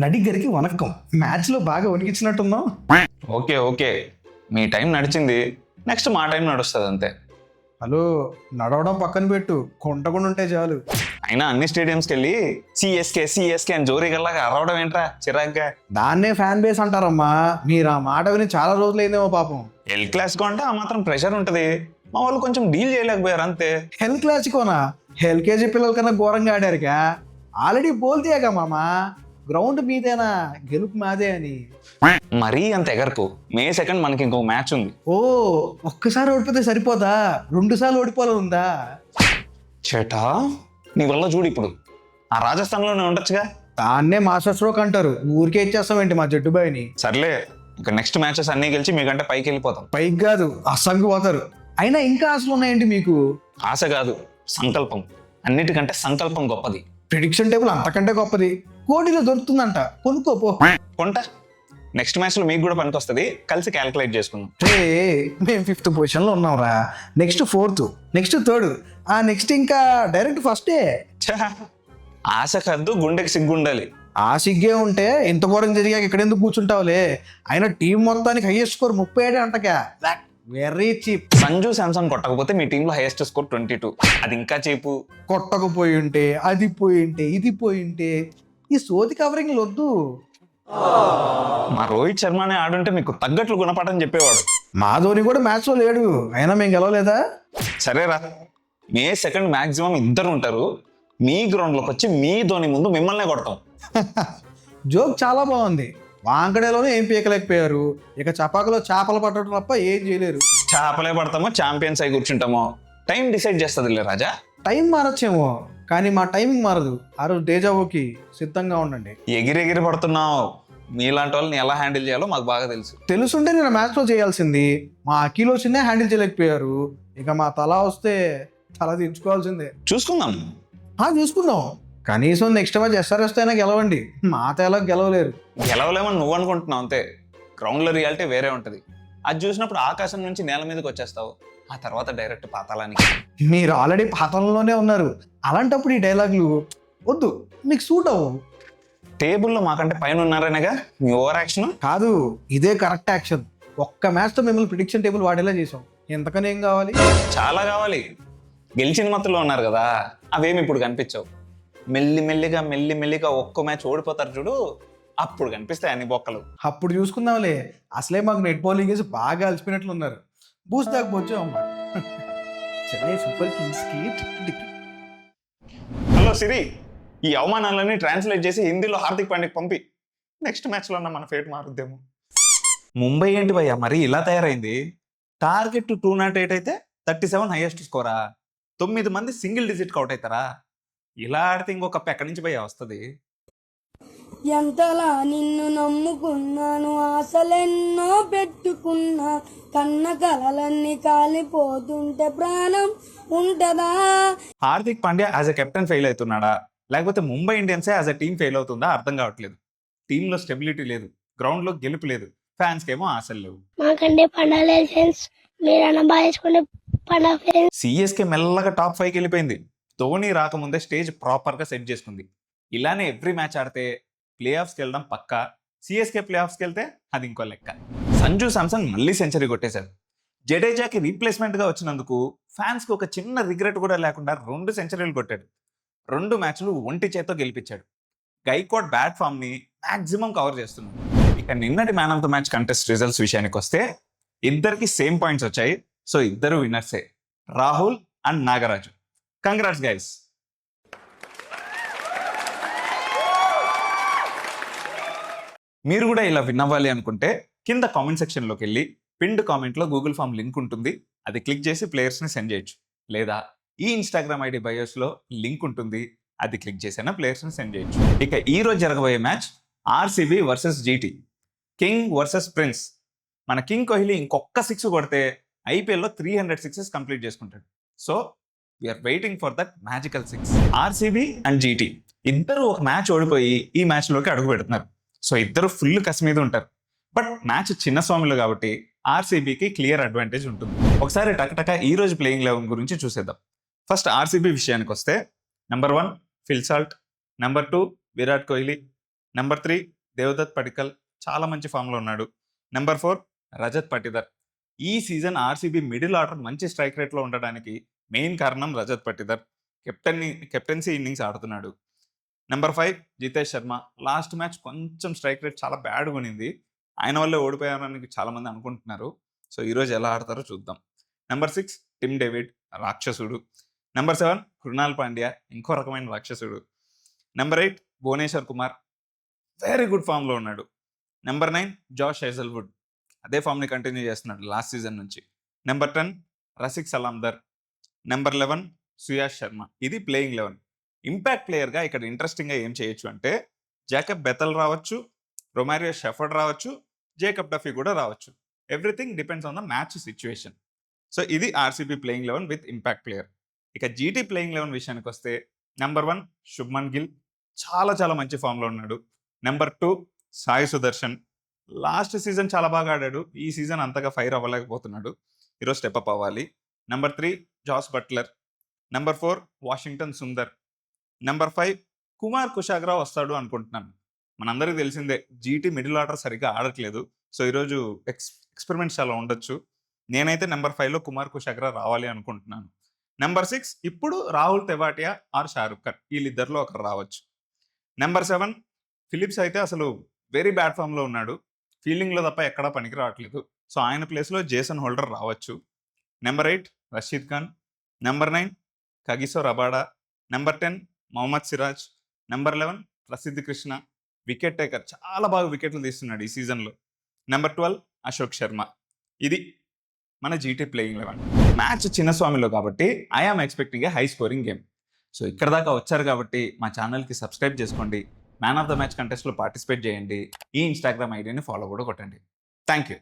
నడిగరికి vanakkam match లో బాగా వణికించినట్టున్నావు. Okay okay, మీ time నడిచింది, నెక్స్ట్ మా టైం నడుస్తుంది అంతే. హలో, నడవడం పక్కన పెట్టు, కొంటకుండా ఉంటే చాలు. అయినా అన్ని స్టేడియంస్కి వెళ్ళి సిఎస్కే సిఎస్కే అని జోరీగల్లాగా అరవడం ఏంట్రా చిరాగ్గా. దాన్నే ఫ్యాన్ బేస్ అంటారమ్మా. మీరు ఆ మాట విని చాలా రోజులైందేమో పాపం. ఎల్ క్లాసికో అంటే ఆ మాత్రం ప్రెషర్ ఉంటుంది, మా వాళ్ళు కొంచెం డీల్ చేయలేకపోయారు అంతే. హెల్ క్లాసికోనా? ఎల్కేజీ పిల్లల కన్నా ఘోరంగా ఆడారుగా. ఆల్రెడీ బోల్తేగా మామా, గ్రౌండ్ మీదేనా, గెలుపు మాదే అని. మరీ అంత ఎగరకు. మే 2 మనకి ఇంకో మ్యాచ్ ఉంది. ఓ, ఒక్కసారి ఓడిపోతే సరిపోదా? 2 సార్లు ఓడిపోవాలి ఉందా? చేటా, నీ వల్ల చూడు ఇప్పుడు ఆ రాజస్థాన్లోనే ఉండొచ్చుగా. దాన్నే మాస్టర్ స్ట్రోక్ అంటారు. ఊరికే ఇచ్చేస్తామేంటి మా జట్టు బాయ్ని? సర్లే, ఇంకా నెక్స్ట్ మ్యాచెస్ అన్నీ గెలిచి మీకంటే పైకి వెళ్ళిపోతాం. పైకి కాదు, అస్సాంకి పోతారు. అయినా ఇంకా ఆశలు ఉన్నాయేంటి మీకు? ఆశ కాదు, సంకల్పం. అన్నిటికంటే సంకల్పం గొప్పది. ప్రిడిక్షన్ టేబుల్ అంతకంటే గొప్పది. కోటిలో దొరుకుతుందంట, కొనుక్కోపో. కొంట నెక్స్ట్ మ్యాచ్లో మీకు కూడా పనికి వస్తుంది, కలిసి క్యాలిక్యులేట్ చేసుకుందాం. రే, మేము 5th పొజిషన్లో ఉన్నాంరా. నెక్స్ట్ 4th, నెక్స్ట్ 3rd, ఆ నెక్స్ట్ ఇంకా డైరెక్ట్ ఫస్టే. ఛ, ఆశ కద్దు, గుండెకి సిగ్గుండాలి. ఆ సిగ్గే ఉంటే ఇంత ఘోరం జరిగాక ఇక్కడెందుకు కూర్చుంటావులే. అయినా టీం మొత్తానికి హైయెస్ట్ స్కోర్ 37 అంటగా. Very cheap. సంజు శాంసంగ్ కొట్టకపోతే మీ టీంలో హైయెస్ట్ స్కోర్ 22. అది ఇంకా చీపు. కొట్టకపోయి ఉంటే, అది పోయి ఉంటే, ఇది పోయి ఉంటే, ఈ సోది కవరింగ్ వద్దు. మా రోహిత్ శర్మనే ఆడుంటే మీకు తగ్గట్లు గుణపాఠం చెప్పేవాడు. మా ధోని కూడా మ్యాచ్లో లేడు, అయినా మేము గెలవలేదా? సరేరా, మే 2 మాక్సిమం ఇద్దరు ఉంటారు. మీ గ్రౌండ్లోకి వచ్చి మీ ధోని ముందు మిమ్మల్నే కొడతాం. జోక్ చాలా బాగుంది. వాంకడేలోనే ఏం పీకలేకపోయారు, ఇక చపాకులో చేపలు పట్టడం తప్ప ఏం చేయలేరు. చేపలే పడతామో ఛాంపియన్స్ అయి కూర్చుంటామో టైం డిసైడ్ చేస్తుందిలే రాజా. టైం మారచ్చేమో, కానీ మా టైమింగ్ మారదు. ఆ రోజు డేజావోకి సిద్ధంగా ఉండండి. ఎగిరెగిరి పడుతున్నావు. మీలాంటి వాళ్ళని ఎలా హ్యాండిల్ చేయాలో మాకు బాగా తెలుసు. తెలుసుంటే నేను మ్యాచ్లో చేయాల్సింది. మా అకీలో చిన్న హ్యాండిల్ చేయలేకపోయారు. ఇక మా తల వస్తే తల దించుకోవాల్సిందే. చూసుకుందాం. చూసుకుందాం. కనీసం నెక్స్ట్ మ్యాచ్ SRS అయినా గెలవండి. మా తేలా గెలవలేరు. గెలవలేమని నువ్వు అనుకుంటున్నావు అంతే. గ్రౌండ్లో రియాలిటీ వేరే ఉంటుంది. అది చూసినప్పుడు ఆకాశం నుంచి నేల మీదకి వచ్చేస్తావు, ఆ తర్వాత డైరెక్ట్ పాతాళానికి. మీరు ఆల్రెడీ పాతాళంలోనే ఉన్నారు. అలాంటప్పుడు ఈ డైలాగులు వద్దు, మీకు సూట్ అవ్వవు. టేబుల్లో మాకంటే పైన ఉన్నారనేగా మీ ఓవర్ యాక్షన్. కాదు, ఇదే కరెక్ట్ యాక్షన్. ఒక్క మ్యాచ్తో మిమ్మల్ని ప్రిడిక్షన్ టేబుల్ వాడేలా చేసాం. ఎంతకని ఏం కావాలి? చాలా కావాలి. గెలిచిన మత్తులో ఉన్నారు కదా, అవేమి ఇప్పుడు కనిపించవు. మెల్లిమెల్లిగా ఒక్క మ్యాచ్ ఓడిపోతారు చూడు, అప్పుడు కనిపిస్తాయి అన్ని బొక్కలు. అప్పుడు చూసుకుందాంలే. అసలే మాకు నెట్ బౌలింగ్ వేసి బాగా అలసిపోయినట్లు ఉన్నారు. బూస్ట్ దాకపోవచ్చు అమ్మా. చెన్నై సూపర్ కింగ్స్ కి. హలో సిరి, ఈ అవమానాలన్నీ ట్రాన్స్లేట్ చేసి హిందీలో హార్దిక్ పాండ్యాకి పంపి. నెక్స్ట్ మ్యాచ్లో ఉన్న మన ఫేట్ మారుద్దేమో. ముంబై ఏంటి భయ్యా మరి ఇలా తయారైంది? టార్గెట్ 208 అయితే 37 హైయెస్ట్ స్కోరా. 9 మంది సింగిల్ డిజిట్ అవుట్ అవుతారా? ఇలా ఆడితే ఇంకొక కప్ ఎక్కడి నుంచి భయ్యా వస్తుంది? ఎంతలా నిన్ను నమ్ముకున్నాను, ఆశలెన్నో పెట్టుకున్నా, కన్న కలలన్నీ కాలిపోతుంటే ప్రాణం ఉంటదా? Hardik Pandya as a captain fail అవుతున్నాడా, లేకపోతే ముంబై ఇండియన్సే యాజ్ ఎ టీం ఫెయిల్ అవుతుందా అర్థం కావట్లేదు. టీంలో స్టెబిలిటీ లేదు, గ్రౌండ్లో గెలుపు లేదు, ఫ్యాన్స్కి ఏమో ఆశలు లేవు. మాకంటే పండాలి ఫ్రెండ్స్, మీరు బాగా పండా ఫ్రెండ్స్. సిఎస్కే మెల్లగా టాప్ 5కి వెళ్ళిపోయింది. ధోని రాకముందే స్టేజ్ ప్రాపర్గా సెట్ చేసుకుంది. ఇలానే ఎవ్రీ మ్యాచ్ ఆడితే ప్లే ఆఫ్స్కి వెళ్ళడం పక్కా. సిఎస్కే ప్లే ఆఫ్స్కి వెళ్తే అది ఇంకో లెక్క. సంజు శాంసంగ్ మళ్ళీ సెంచరీ కొట్టేశారు. జడేజాకి రీప్లేస్మెంట్గా వచ్చినందుకు ఫ్యాన్స్కి ఒక చిన్న రిగ్రెట్ కూడా లేకుండా 2 సెంచరీలు కొట్టాడు. 2 మ్యాచ్లు ఒంటి చేత్తో గెలిపించాడు. గైక్వాడ్ బ్యాట్ ఫామ్ని మ్యాక్సిమం కవర్ చేస్తున్నాడు. ఇక నిన్నటి man of the match contest results విషయానికి వస్తే ఇద్దరికి సేమ్ పాయింట్స్ వచ్చాయి. సో ఇద్దరు విన్నర్సే, Rahul and Nagaraju. Congrats guys. మీరు కూడా ఇలా విన్ అవ్వాలి అనుకుంటే కింద కామెంట్ సెక్షన్లోకి వెళ్ళి పిన్డ్ కామెంట్లో గూగుల్ ఫామ్ లింక్ ఉంటుంది, అది క్లిక్ చేసి ప్లేయర్స్ని సెండ్ చేయొచ్చు. లేదా ఈ ఇన్స్టాగ్రామ్ ఐడి బయోస్లో లింక్ ఉంటుంది, అది క్లిక్ చేసైనా ప్లేయర్స్ని సెండ్ చేయొచ్చు. ఇక ఈ రోజు జరగబోయే match RCB versus GT, king versus prince. మన కింగ్ కోహ్లీ ఇంకొక 6 కొడితే IPLలో 300 సిక్సెస్ కంప్లీట్ చేసుకుంటాడు. So we are waiting for that magical 6. RCB and GT ఇద్దరు ఒక మ్యాచ్ ఓడిపోయి ఈ మ్యాచ్లోకి అడుగు పెడుతున్నారు. సో ఇద్దరు ఫుల్ కసి మీద ఉంటారు. బట్ మ్యాచ్ చిన్న స్వామిలో కాబట్టి RCBకి క్లియర్ అడ్వాంటేజ్ ఉంటుంది. ఒకసారి టకటక ఈ రోజు ప్లేయింగ్ 11 గురించి చూసేద్దాం. ఫస్ట్ RCB విషయానికి వస్తే number 1 Phil Salt, number 2 Virat Kohli, number 3 Devdutt Padikkal చాలా మంచి ఫామ్లో ఉన్నాడు, నెంబర్ 4 రజత్ పటిదర్. ఈ సీజన్ ఆర్సీబీ మిడిల్ ఆర్డర్ మంచి స్ట్రైక్ రేట్లో ఉండడానికి మెయిన్ కారణం రజత్ పటిదర్. కెప్టెన్సీ ఇన్నింగ్స్ ఆడుతున్నాడు. Number 5 Jitesh Sharma. Last match కొంచెం స్ట్రైక్ రేట్ చాలా బ్యాడ్గా ఉన్నింది, ఆయన వల్లే ఓడిపోయారని చాలామంది అనుకుంటున్నారు. సో ఈరోజు ఎలా ఆడతారో చూద్దాం. నెంబర్ 6 టిమ్ డేవిడ్, రాక్షసుడు. నెంబర్ 7 కృణాల్ పాండ్యా, ఇంకో రకమైన రాక్షసుడు. Number 8 Bhuvneshwar Kumar, very good ఫామ్లో ఉన్నాడు. నెంబర్ 9 జాష్ హేజల్వుడ్, అదే ఫామ్ని కంటిన్యూ చేస్తున్నాడు లాస్ట్ సీజన్ నుంచి. నెంబర్ 10 రసిక్ సలాందర్. నెంబర్ 11 సుయాష్ శర్మ. ఇది ప్లేయింగ్ 11. ఇంపాక్ట్ ప్లేయర్గా ఇక్కడ ఇంట్రెస్టింగ్గా ఏం చేయొచ్చు అంటే జాకబ్ బెతల్ రావచ్చు, రొమారియో షెఫర్డ్ రావచ్చు, జేకబ్ డఫీ కూడా రావచ్చు. Everything depends on the match situation. So ఇది RCB playing 11 with impact player. ఇక జీటీ ప్లేయింగ్ 11 విషయానికి వస్తే నెంబర్ 1 శుభ్మన్ గిల్, చాలా చాలా మంచి ఫామ్లో ఉన్నాడు. Number 2 Sai Sudarshan, last season చాలా బాగా ఆడాడు, ఈ సీజన్ అంతగా ఫైర్ అవ్వలేకపోతున్నాడు, ఈరోజు స్టెప్అప్ అవ్వాలి. Number 3 Jos Buttler. Number 4 Washington Sundar. Number 5 Kumar Kushagra వస్తాడు అనుకుంటున్నాను. మనందరికీ తెలిసిందే జీటీ మిడిల్ ఆర్డర్ సరిగ్గా ఆడట్లేదు, సో ఈరోజు ఎక్స్పెరిమెంట్స్ చాలా ఉండొచ్చు. నేనైతే నెంబర్ 5లో కుమార్ కుషాగ్రా రావాలి అనుకుంటున్నాను. నెంబర్ 6 ఇప్పుడు రాహుల్ తెవాటియా ఆర్ షారుఖ్ ఖాన్, వీళ్ళిద్దరిలో ఒకరు రావచ్చు. నెంబర్ 7 ఫిలిప్స్ అయితే అసలు వెరీ బ్యాడ్ ఫామ్లో ఉన్నాడు, ఫీల్డింగ్లో తప్ప ఎక్కడా పనికి రావట్లేదు, సో ఆయన ప్లేస్లో జేసన్ హోల్డర్ రావచ్చు. Number 8 Rashid Khan. Number 9 Kagiso Rabada. Number 10 Mohammed Siraj. Number 11 Prasidh Krishna, wicket taker, చాలా బాగా వికెట్లు తీస్తున్నాడు ఈ సీజన్లో. నెంబర్ 12 అశోక్ శర్మ. ఇది మన జీటీ ప్లేయింగ్ 11. మ్యాచ్ చిన్నస్వామిలో కాబట్టి I am expecting a high scoring game. So ఇక్కడ దాకా వచ్చారు కాబట్టి మా ఛానల్కి సబ్స్క్రైబ్ చేసుకోండి, మ్యాన్ ఆఫ్ ద మ్యాచ్ కంటెస్ట్లో పార్టిసిపేట్ చేయండి, ఈ ఇన్స్టాగ్రామ్ ఐడిని ఫాలో కూడా కొట్టండి. Thank you.